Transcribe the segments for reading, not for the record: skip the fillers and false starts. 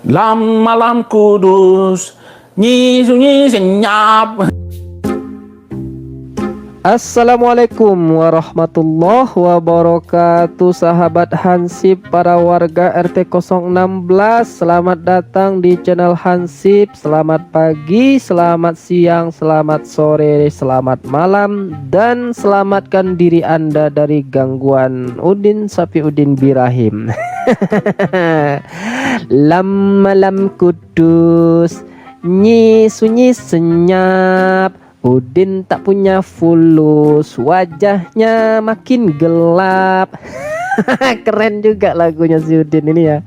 Malam kudus, nyi sunyi senyap. Assalamualaikum warahmatullahi wabarakatuh. Sahabat Hansip, para warga RT 016, selamat datang di channel Hansip. Selamat pagi, selamat siang, selamat sore, selamat malam, dan selamatkan diri Anda dari gangguan Udin Sapi Udin Birahim. Malam kudus, nyi sunyi senyap. Udin tak punya fulus, wajahnya makin gelap. Keren juga lagunya si Udin ini ya.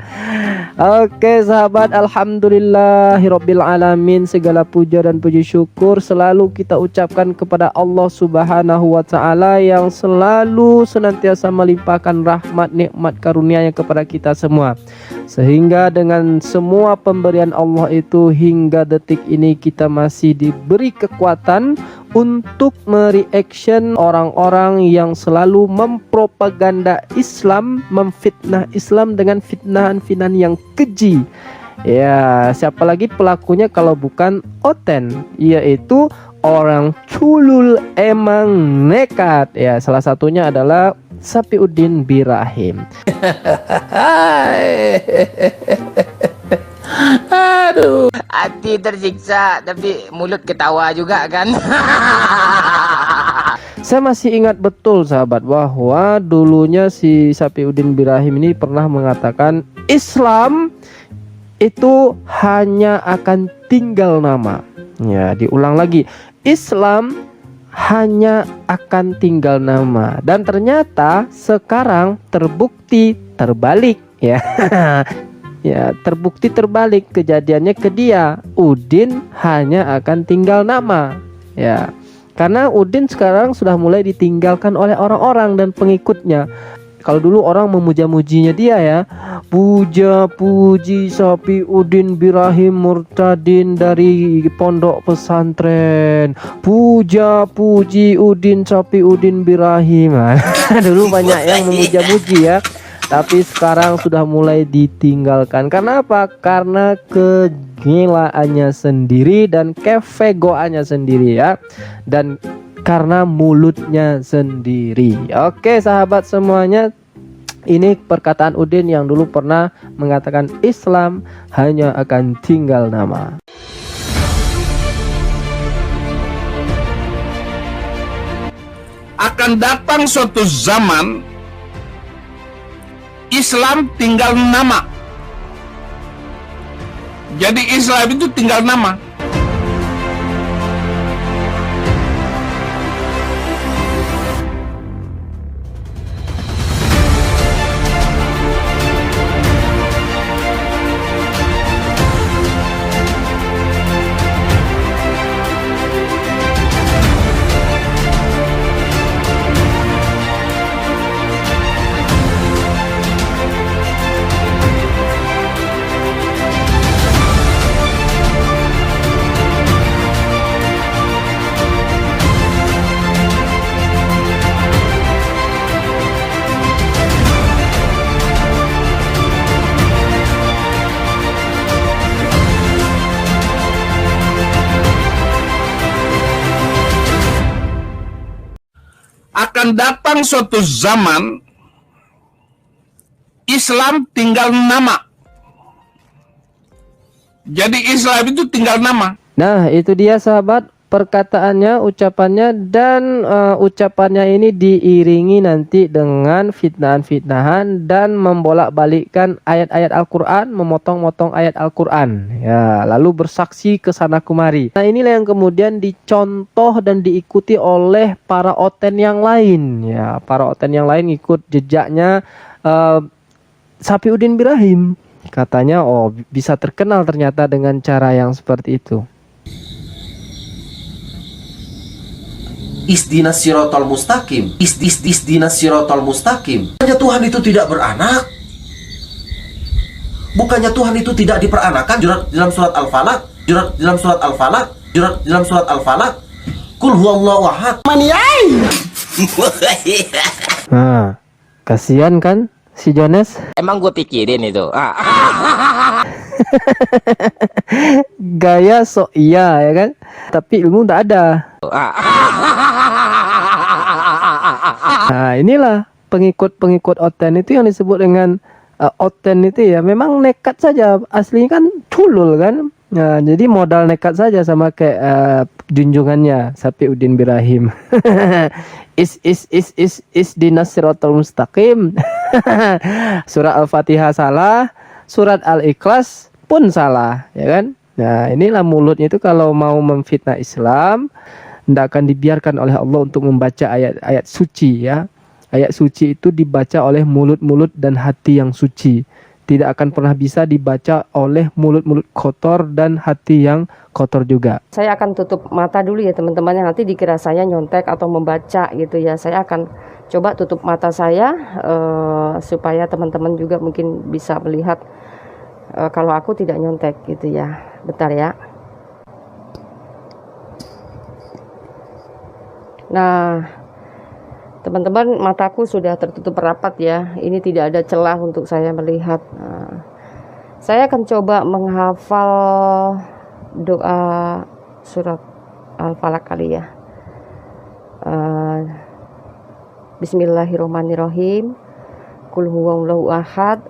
Oke sahabat, alhamdulillahirabbil alamin, segala puja dan puji syukur selalu kita ucapkan kepada Allah Subhanahu wa taala yang selalu senantiasa melimpahkan rahmat nikmat karunia-Nya kepada kita semua. Sehingga dengan semua pemberian Allah itu hingga detik ini kita masih diberi kekuatan untuk mereaction orang-orang yang selalu mempropaganda Islam, memfitnah Islam dengan fitnahan-fitnahan yang keji. Ya, siapa lagi pelakunya kalau bukan Oten, yaitu orang culul emang nekat. Ya, salah satunya adalah Sapi Udin Birahim. Aduh, Hati tersiksa tapi mulut ketawa juga kan. Saya masih ingat betul sahabat bahwa dulunya si Sapi Udin Birahim ini pernah mengatakan Islam itu hanya akan tinggal nama. Ya, diulang lagi, Islam hanya akan tinggal nama. Dan ternyata sekarang terbukti terbalik ya. Ya, terbukti terbalik kejadiannya ke dia. Udin hanya akan tinggal nama. Ya, karena Udin sekarang sudah mulai ditinggalkan oleh orang-orang dan pengikutnya. Kalau dulu orang memuja-mujinya dia ya, puja puji Sapi Udin Birahim Murtadin dari pondok pesantren, puja puji Udin Sapi Udin Birahim. Dulu banyak yang memuja-muji ya, tapi sekarang sudah mulai ditinggalkan. Karena apa? Karena kegilaannya sendiri dan kevegoannya sendiri ya, dan karena mulutnya sendiri. Oke sahabat semuanya, ini perkataan Udin yang dulu pernah mengatakan Islam hanya akan tinggal nama. akan datang suatu zaman Islam tinggal nama. Jadi Islam itu tinggal nama. Akan datang suatu zaman Islam tinggal nama. Jadi Islam itu tinggal nama. Nah itu dia sahabat perkataannya, ucapannya, dan ucapannya ini diiringi nanti dengan fitnahan-fitnahan dan membolak-balikkan ayat-ayat Al-Quran, memotong-motong ayat Al-Quran ya, lalu bersaksi ke sana kemari. Nah inilah yang kemudian dicontoh dan diikuti oleh para Oten yang lain ya. Para Oten yang lain ikut jejaknya Sapi Udin Birahim. Katanya oh bisa terkenal ternyata dengan cara yang seperti itu. Isdinas siratal mustaqim. Isdinas siratal mustaqim. Bukannya Tuhan itu tidak beranak? Bukannya Tuhan itu tidak diperanakan? Dalam surat Al-Falaq, dalam surat Al-Falaq, dalam surat Al-Falaq. Qul huwallahu ahad. Nah, kasihan kan si Jones? Emang gue pikirin itu. Gaya sok iya ya kan, tapi ilmu tak ada. Nah inilah pengikut-pengikut Oten itu yang disebut dengan Oten itu ya memang nekat saja, aslinya kan culul kan. Nah, jadi modal nekat saja sama kayak junjungannya Sapiuddin Birahim. is dinas siratal mustaqim. Surat Al-Fatihah salah, surat Al-Ikhlas pun salah, ya kan? Nah, inilah mulutnya itu kalau mau memfitnah Islam, tidak akan dibiarkan oleh Allah untuk membaca ayat-ayat suci ya. Ayat suci itu dibaca oleh mulut-mulut dan hati yang suci. Tidak akan pernah bisa dibaca oleh mulut-mulut kotor dan hati yang kotor juga. Saya akan tutup mata dulu ya teman-teman, nanti dikira saya nyontek atau membaca gitu ya. Saya akan coba tutup mata saya supaya teman-teman juga mungkin bisa melihat kalau aku tidak nyontek gitu ya. Bentar ya. Nah, teman-teman, mataku sudah tertutup rapat ya. Ini tidak ada celah untuk saya melihat. Nah, saya akan coba menghafal doa surat Al-Falaq kali ya. Bismillahirrahmanirrahim. Qul huwallahu ahad.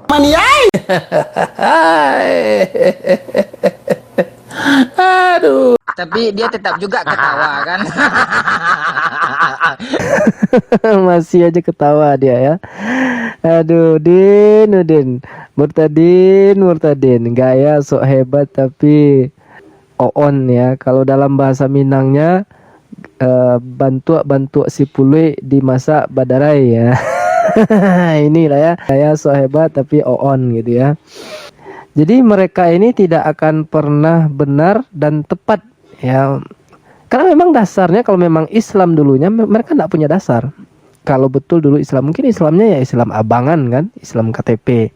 Aduh. Tapi dia tetap juga ketawa kan. Masih aja ketawa dia ya. Aduh, Udin. Murtadin. Gaya sok hebat tapi oon ya. Kalau dalam bahasa Minangnya bantu si pului dimasak badarai ya. Inilah ya. Gaya sok hebat tapi oon gitu ya. Jadi mereka ini tidak akan pernah benar dan tepat ya. Karena memang dasarnya kalau memang Islam dulunya mereka tidak punya dasar. Kalau betul dulu Islam, mungkin Islamnya ya Islam abangan kan, Islam KTP.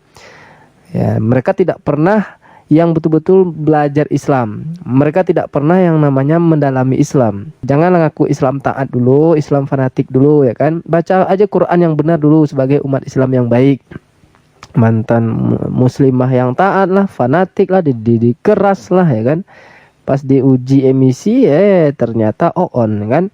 Ya, mereka tidak pernah yang betul-betul belajar Islam. Mereka tidak pernah yang namanya mendalami Islam. Jangan ngaku Islam taat dulu, Islam fanatik dulu ya kan. Baca aja Quran yang benar dulu sebagai umat Islam yang baik. Mantan muslimah yang taat lah, fanatik lah, dididik keras lah ya kan. Pas diuji emisi ternyata on kan.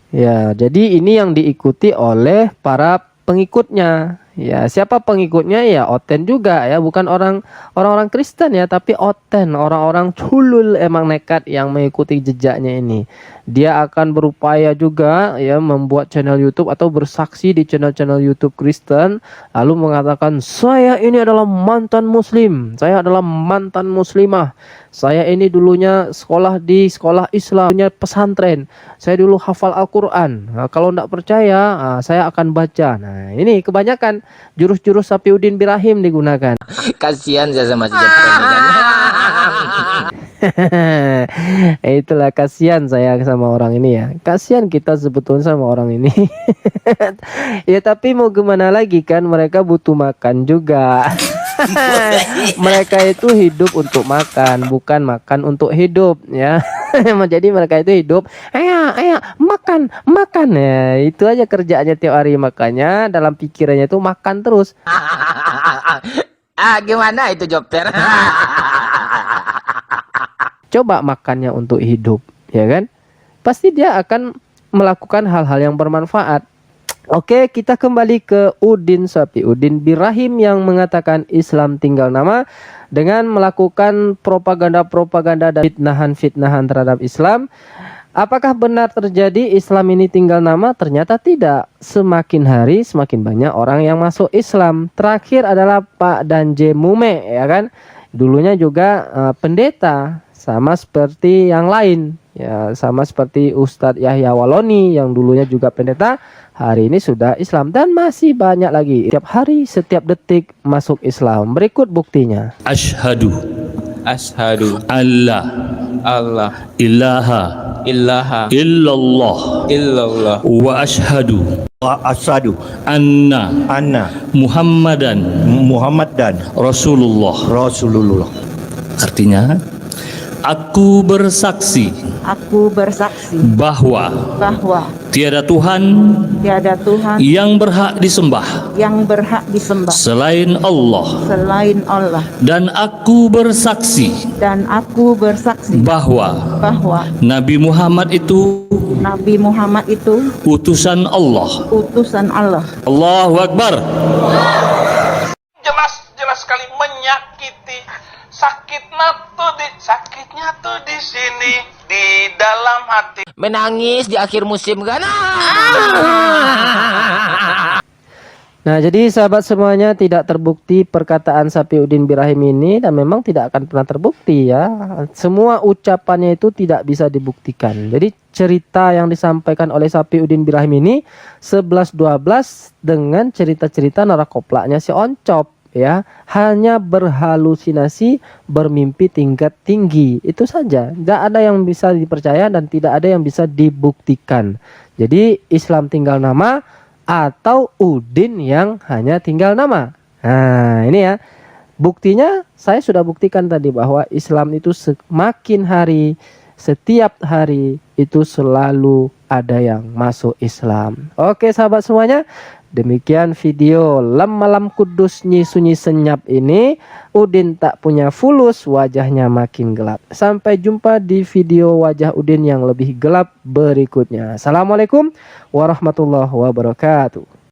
Ya, jadi ini yang diikuti oleh para pengikutnya. Ya, siapa pengikutnya? Ya Oten juga ya, bukan orang-orang Kristen ya, tapi Oten, orang-orang culul emang nekat yang mengikuti jejaknya ini. Dia akan berupaya juga ya membuat channel YouTube atau bersaksi di channel-channel YouTube Kristen, lalu mengatakan saya ini adalah mantan muslim, saya adalah mantan muslimah. Saya ini dulunya sekolah di sekolah Islam, punya pesantren. Saya dulu hafal Al-Quran. Nah, kalau tidak percaya, saya akan baca. Nah, ini kebanyakan jurus-jurus Sapiuddin Birahim digunakan. Kasihan saya sama si Jepang ini kan. Itulah kasihan saya sama orang ini ya. Kasihan kita sebetulnya sama orang ini. Ya tapi mau gimana lagi kan, mereka butuh makan juga. Mereka itu hidup untuk makan, bukan makan untuk hidup ya. Jadi mereka itu hidup, ayo makan ya. Itu aja kerjaannya tiap hari, makanya dalam pikirannya itu makan terus. Gimana itu Jopter? Coba makannya untuk hidup, ya kan? Pasti dia akan melakukan hal-hal yang bermanfaat. Oke, kita kembali ke Sapiuddin Birahim yang mengatakan Islam tinggal nama dengan melakukan propaganda-propaganda dan fitnahan-fitnahan terhadap Islam. Apakah benar terjadi Islam ini tinggal nama? Ternyata tidak. Semakin hari semakin banyak orang yang masuk Islam. Terakhir adalah Pak Danje Mume, ya kan? Dulunya juga pendeta, sama seperti yang lain. Ya, sama seperti Ustadz Yahya Waloni yang dulunya juga pendeta, hari ini sudah Islam, dan masih banyak lagi. Setiap hari, setiap detik masuk Islam. Berikut buktinya. Ashhadu Allah ilaha illallah wa ashhadu anna Muhammadan Rasulullah. Artinya, aku bersaksi bahwa tiada Tuhan tiada Tuhan yang berhak disembah yang berhak disembah selain Allah, selain Allah, dan aku bersaksi dan aku bersaksi bahwa bahwa Nabi Muhammad itu Nabi Muhammad itu utusan Allah. utusan Allah. Allahu Akbar. Jelas sekali menyakiti. Sakitnya tuh di sini, di dalam hati. Menangis di akhir musim kan? Nah, jadi sahabat semuanya, tidak terbukti perkataan Sapiuddin Birahim ini dan memang tidak akan pernah terbukti ya. Semua ucapannya itu tidak bisa dibuktikan. Jadi cerita yang disampaikan oleh Sapiuddin Birahim ini 11-12 dengan cerita-cerita narakoplaknya si Oncop ya. Hanya berhalusinasi, bermimpi tingkat tinggi. Itu saja. Tidak ada yang bisa dipercaya dan tidak ada yang bisa dibuktikan. Jadi Islam tinggal nama atau Udin yang hanya tinggal nama. Nah ini ya, buktinya saya sudah buktikan tadi bahwa Islam itu semakin hari, setiap hari itu selalu ada yang masuk Islam. Oke sahabat semuanya, demikian video malam kudus nyi sunyi senyap ini. Udin tak punya fulus, wajahnya makin gelap. Sampai jumpa di video wajah Udin yang lebih gelap berikutnya. Assalamualaikum warahmatullahi wabarakatuh.